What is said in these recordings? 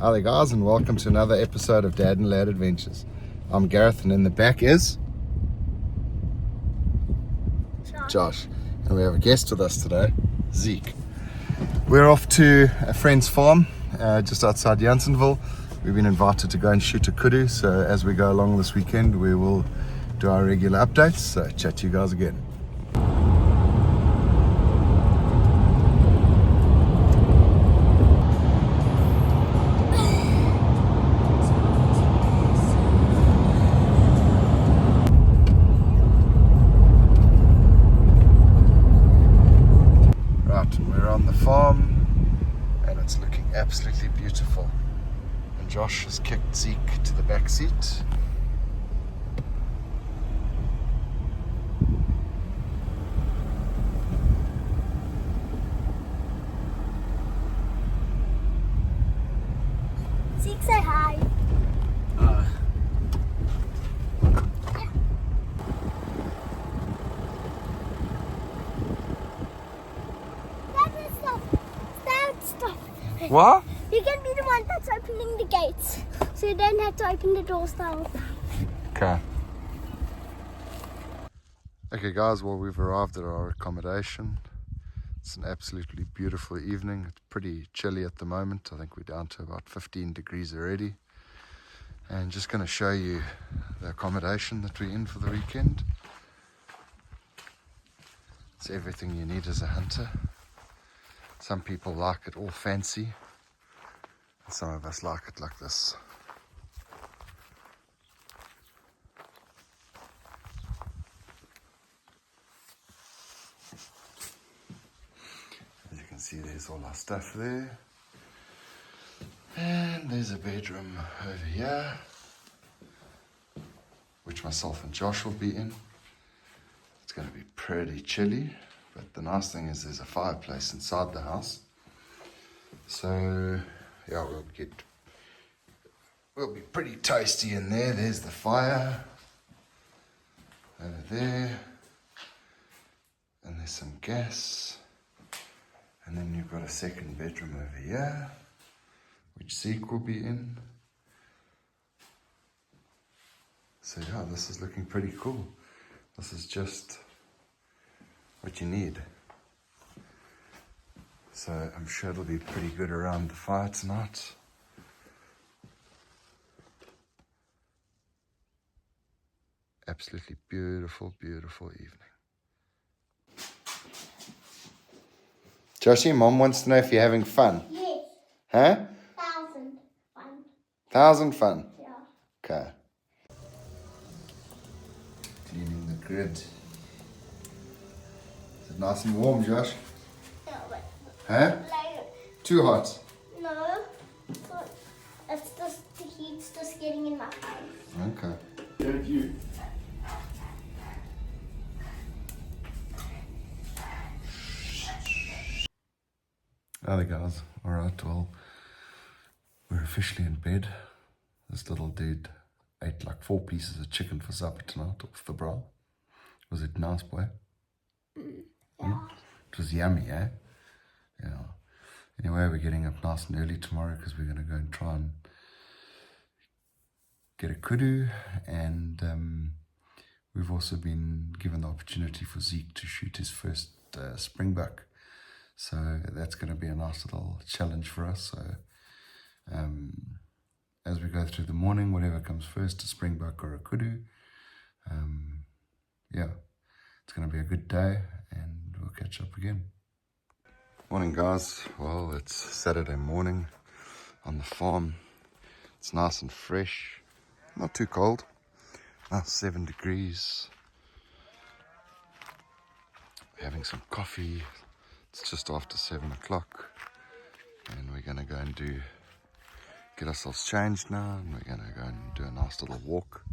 Hi there guys, and welcome to another episode of Dad and Lad Adventures. I'm Gareth, and in the back is Josh. And we have a guest with us today, Zeke. We're off to a friend's farm just outside Janssenville. We've been invited to go and shoot a kudu, so as we go along this weekend we will do our regular updates. So chat to you guys again. Farm, and it's looking absolutely beautiful, and Josh has kicked Zeke to the back seat. Zeke, say hi. What? You can be the one that's opening the gates, so you don't have to open the doors now. Okay. Okay guys, well, we've arrived at our accommodation. It's an absolutely beautiful evening. It's pretty chilly at the moment. I think we're down to about 15 degrees already. And just going to show you the accommodation that we're in for the weekend. It's everything you need as a hunter. Some people like it all fancy, and some of us like it like this. As you can see, there's all our stuff there. And there's a bedroom over here, which myself and Josh will be in. It's going to be pretty chilly, but the nice thing is there's a fireplace inside the house. So yeah, we'll be pretty toasty in there. There's the fire over there, and there's some gas, and then you've got a second bedroom over here, which Zeke will be in. So yeah, this is looking pretty cool. This is just what you need. So I'm sure it'll be pretty good around the fire tonight. Absolutely beautiful, beautiful evening. Joshie, Mom wants to know if you're having fun. Yes. Huh? 1,000 fun. 1,000 fun? Yeah. Okay. Cleaning the grid. Is it nice and warm, Josh? No, but Huh? like, Too hot? no. It's just the heat's just getting in my eyes. Okay. Thank you. Other guys, alright, well, we're officially in bed. This little dude ate like 4 pieces of chicken for supper tonight off the brow. Was it nice, boy? Yeah. It was yummy, eh? Yeah. Anyway, we're getting up nice and early tomorrow because we're going to go and try and get a kudu, and we've also been given the opportunity for Zeke to shoot his first springbuck. So that's going to be a nice little challenge for us. So as we go through the morning, whatever comes first, a springbuck or a kudu, yeah, it's going to be a good day, and we'll catch up again. Morning guys, well, it's Saturday morning on the farm. It's nice and fresh, not too cold, nice 7 degrees. We're having some coffee. It's just after 7 o'clock, and we're going to go and get ourselves changed now, and we're going to go and do a nice little walk,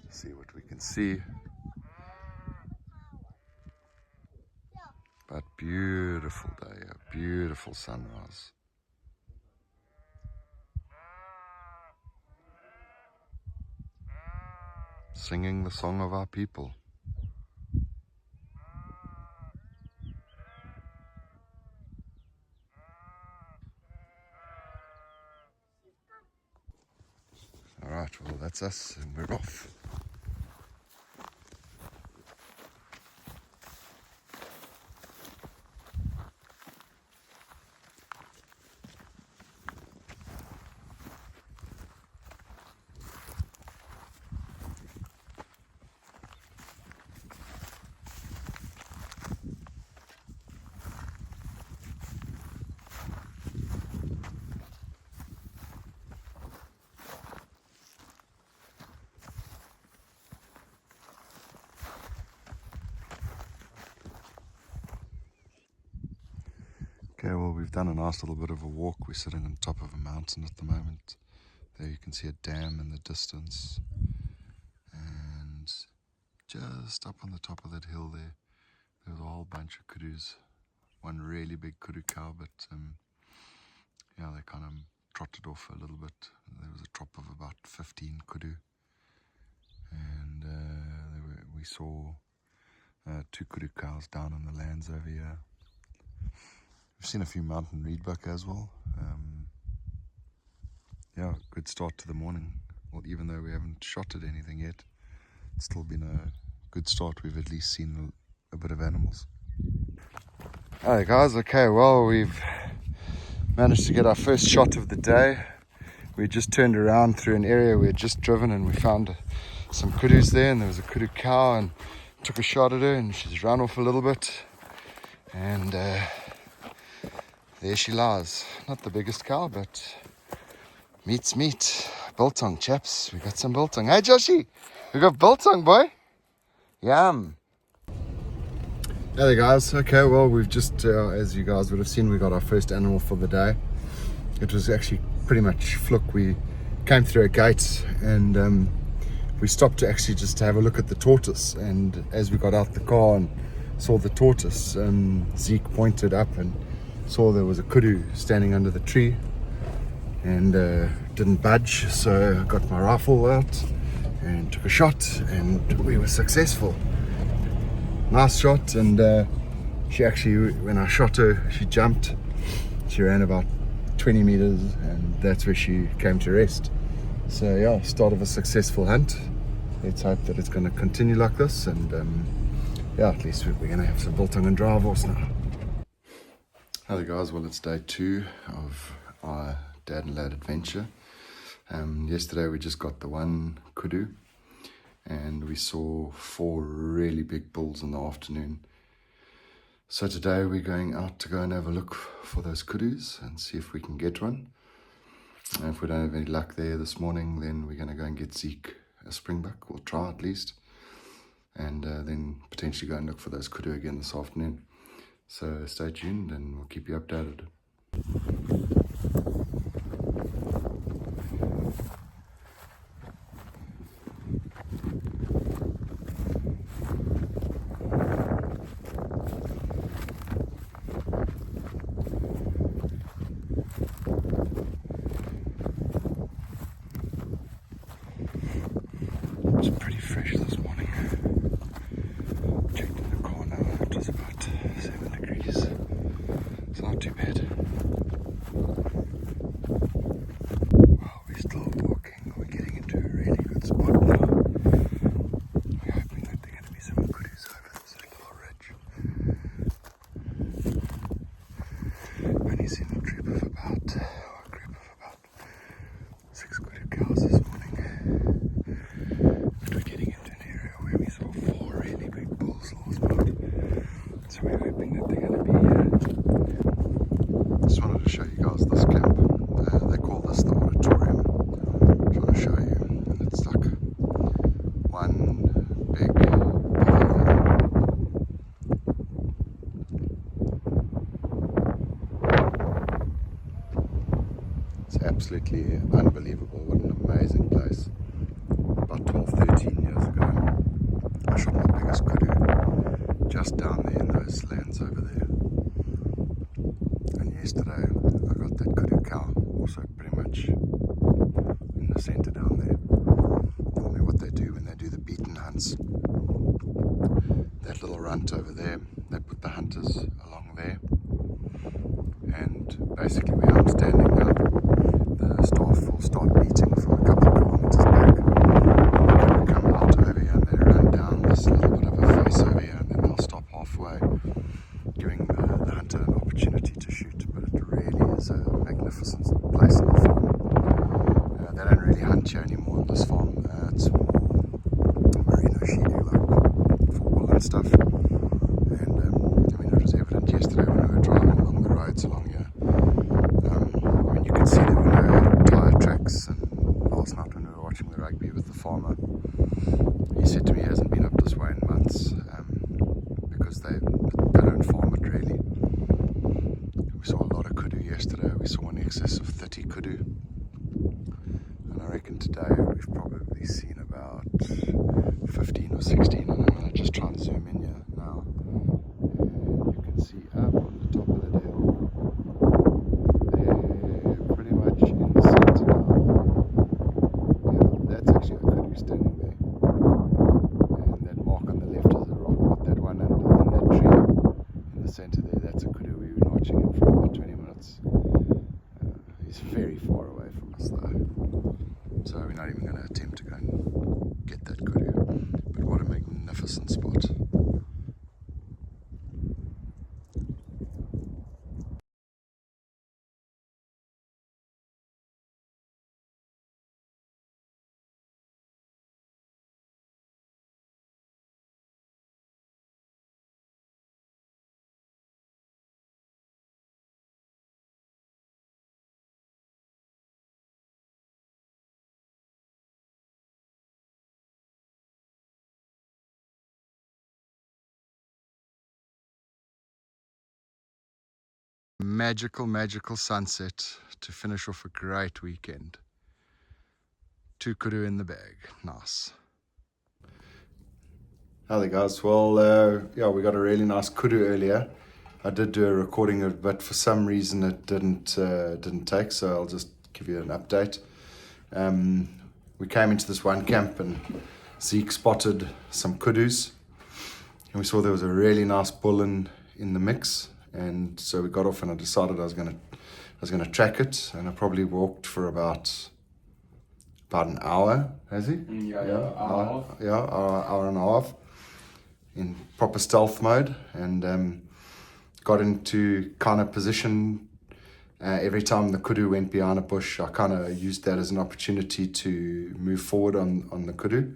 see what we can see. But beautiful day, a beautiful sunrise. Singing the song of our people. Right, well, that's us, and we're off. Okay, well, we've done a nice little bit of a walk. We're sitting on top of a mountain at the moment. There you can see a dam in the distance. And just up on the top of that hill there's a whole bunch of kudus. One really big kudu cow, but yeah, they kind of trotted off a little bit. There was a trop of about 15 kudu. And we saw 2 kudu cows down on the lands over here. We've seen a few mountain reedbuck as well. Yeah, good start to the morning. Well, even though we haven't shot at anything yet, it's still been a good start. We've at least seen a bit of animals. Alright guys, okay, well, we've managed to get our first shot of the day. We just turned around through an area we had just driven and we found some kudus there, and there was a kudu cow, and took a shot at her and she's run off a little bit, and there she lies. Not the biggest cow, but meat's meat. Biltong, chaps. We got some biltong. Hey Joshy, we got biltong, boy. Yum. Hey there guys, okay, well, we've just, as you guys would have seen, we got our first animal for the day. It was actually pretty much fluke. We came through a gate and we stopped to actually just to have a look at the tortoise, and as we got out the car and saw the tortoise, Zeke pointed up and saw there was a kudu standing under the tree and didn't budge, so I got my rifle out and took a shot and we were successful. Nice shot, and she actually, when I shot her, she jumped. She ran about 20 meters and that's where she came to rest. So yeah, start of a successful hunt. Let's hope that it's going to continue like this, and yeah, at least we're going to have some biltong and dry horse now. Hi there guys, well, it's day 2 of our dad and lad adventure. Yesterday we just got the one kudu, and we saw 4 really big bulls in the afternoon. So today we're going out to go and have a look for those kudus and see if we can get one. And if we don't have any luck there this morning, then we're going to go and get Zeke a springbuck. We'll try at least, and then potentially go and look for those kudu again this afternoon. So stay tuned and we'll keep you updated. It's pretty fresh this morning. Checked in the car now, it was about 7 degrees. It's not too bad. Well, we're still walking. We're getting into a really good spot now. We're hoping that there are going to be some kudus over this little ridge. Only seen a group of about 6 kudu cows this morning. But we're getting into an area where we saw 4 really big bulls last night. So we're hoping that they're going to be here. Just wanted to show you guys this camp. They call this the auditorium. Just want to show you. And it's like one big pavilion. It's absolutely unbelievable. What an amazing place. About 12, 13 years ago, I shot my biggest kudu just down there in those lands over there. And yesterday, I got that kudu cow, also pretty much in the center down there. Normally what they do when they do the beaten hunts, that little runt over there, they put the hunters along there. And basically where I'm standing now, the staff will start beating from a couple of kilometers back. beautiful on this farm. It's merino sheep, like for wool and stuff. And I mean, it was evident yesterday when we were driving along the roads along here. I mean, you could see there were no tyre tracks. And last night when we were watching the rugby with the farmer, he said to me he hasn't been up this way in months because they don't farm it really. We saw a lot of kudu yesterday. We saw in excess of 30 kudu. And I reckon today we've probably seen about 15 or 16. And I'm going to just try and zoom in here now. And you can see up on the top of the hill, they're pretty much in the center now. Yeah, that's actually a kudu standing there. And that mark on the left is a rock, but that one and that tree in the center there, that's a kudu. We've been watching him for about 20 minutes. He's very far away from us though, so we're not even going to attempt to go and get that kudu. But what a magnificent spot. Magical sunset to finish off a great weekend. 2 kudu in the bag. Nice. Hi there guys. Well, yeah, we got a really nice kudu earlier. I did do a recording of it, but for some reason it didn't take, so I'll just give you an update. We came into this one camp and Zeke spotted some kudus, and we saw there was a really nice bull in the mix. And so we got off and I decided I was gonna track it, and I probably walked for about an hour, has he? Hour and a half in proper stealth mode, and got into kind of position. Every time the kudu went behind a bush, I kind of used that as an opportunity to move forward on the kudu.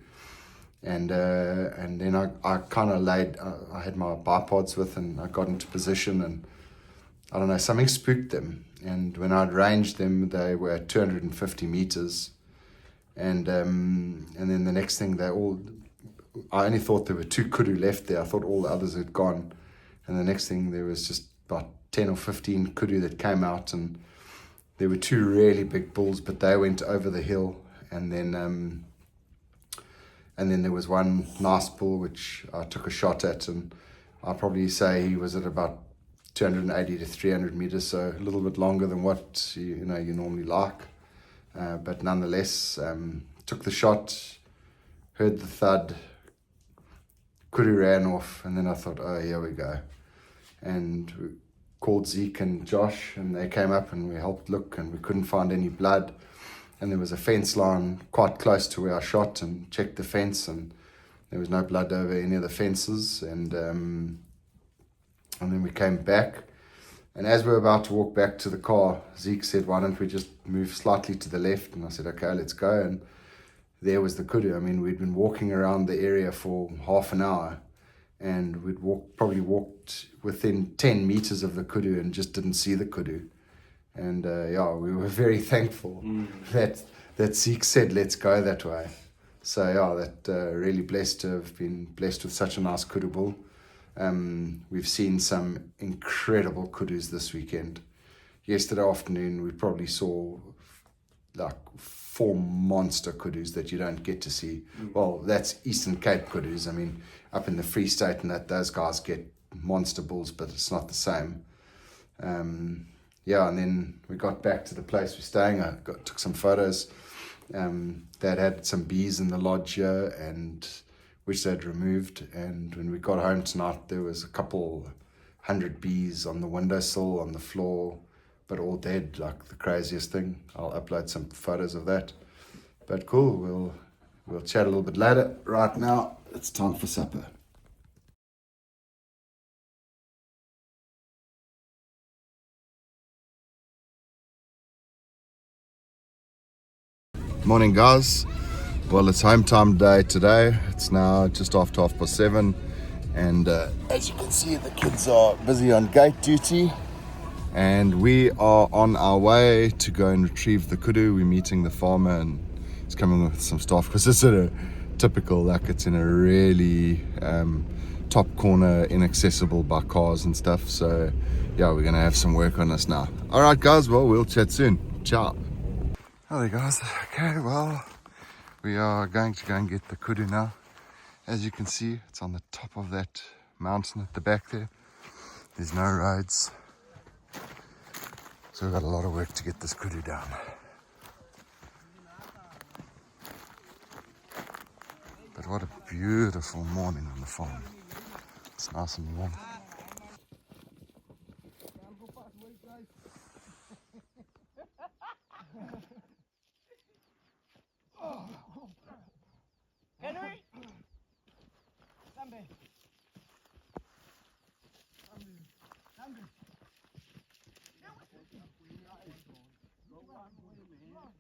And then I kind of I had my bipods with, and I got into position, and I don't know, something spooked them. And when I'd ranged them, they were at 250 meters. And then the next thing, I only thought there were 2 kudu left there. I thought all the others had gone. And the next thing, there was just about 10 or 15 kudu that came out, and there were 2 really big bulls, but they went over the hill. And then there was one nice bull which I took a shot at, and I'll probably say he was at about 280 to 300 meters, so a little bit longer than what you normally like. But nonetheless, took the shot, heard the thud, kudu ran off, and then I thought, oh, here we go. And we called Zeke and Josh, and they came up and we helped look, and we couldn't find any blood. And there was a fence line quite close to where I shot, and checked the fence, and there was no blood over any of the fences. And then we came back, and as we were about to walk back to the car, Zeke said, why don't we just move slightly to the left? And I said, okay, let's go. And there was the kudu. I mean, we'd been walking around the area for half an hour, and we'd probably walked within 10 meters of the kudu and just didn't see the kudu. And yeah, we were very thankful that Zeke said, let's go that way. So yeah, that really blessed to have been blessed with such a nice kudu bull. We've seen some incredible kudus this weekend. Yesterday afternoon, we probably saw like 4 monster kudus that you don't get to see. Well, that's Eastern Cape kudus. I mean, up in the Free State and that, those guys get monster bulls, but it's not the same. Yeah, and then we got back to the place we're staying. I took some photos. They'd had some bees in the lodge here, and which they'd removed. And when we got home tonight, there was a couple 100 bees on the windowsill, on the floor, but all dead, like the craziest thing. I'll upload some photos of that. But cool, we'll chat a little bit later. Right now, it's time for supper. Morning guys. Well, it's home time day today. It's now just after 7:30, and as you can see, the kids are busy on gate duty, and we are on our way to go and retrieve the kudu. We're meeting the farmer, and he's coming with some stuff because it's a typical, like it's in a really top corner, inaccessible by cars and stuff. So yeah, we're gonna have some work on this now. All right, guys. Well, we'll chat soon. Ciao. Hello, guys. Okay, well, we are going to go and get the kudu now. As you can see, it's on the top of that mountain at the back there. There's no roads. So we've got a lot of work to get this kudu down. But what a beautiful morning on the farm. It's nice and warm.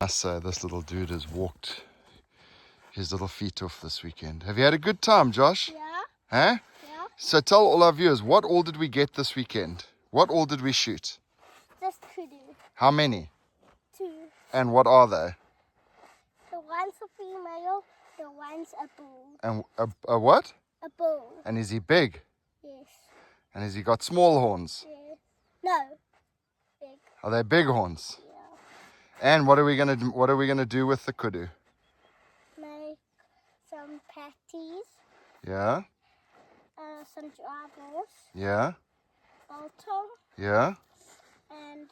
So this little dude has walked his little feet off this weekend. Have you had a good time, Josh? Yeah. Huh? Yeah. So tell all our viewers, what all did we get this weekend? What all did we shoot? Just kudu. How many? 2. And what are they? The one's a female, the one's a bull. And a what? A bull. And is he big? Yes. And has he got small horns? Yes. No. Big. Are they big horns? Yeah. And what are we gonna do with the kudu? Make some patties. Yeah? Some drivers. Yeah? Biltong. Yeah? And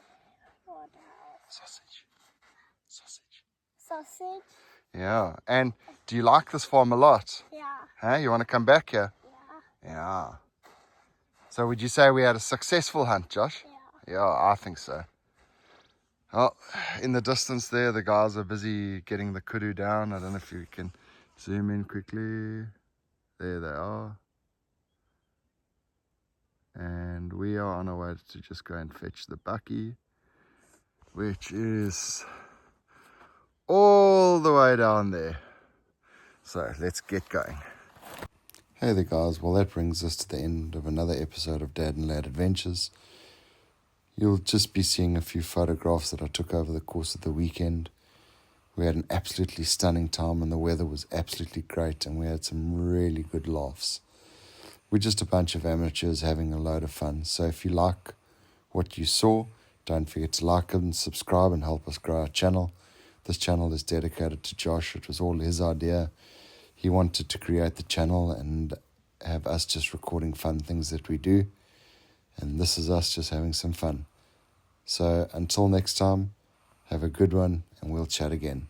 what else? Sausage. Sausage. Yeah. And do you like this farm a lot? Yeah. Huh? You want to come back here? Yeah. Yeah. So would you say we had a successful hunt, Josh? Yeah. Yeah, I think so. Well, in the distance there, the guys are busy getting the kudu down. I don't know if you can zoom in quickly. There they are. And we are on our way to just go and fetch the bucky, which is all the way down there. So let's get going. Hey there, guys. Well, that brings us to the end of another episode of Dad and Lad Adventures. You'll just be seeing a few photographs that I took over the course of the weekend. We had an absolutely stunning time and the weather was absolutely great, and we had some really good laughs. We're just a bunch of amateurs having a load of fun. So if you like what you saw, don't forget to like and subscribe and help us grow our channel. This channel is dedicated to Josh. It was all his idea. He wanted to create the channel and have us just recording fun things that we do. And this is us just having some fun. So until next time, have a good one and we'll chat again.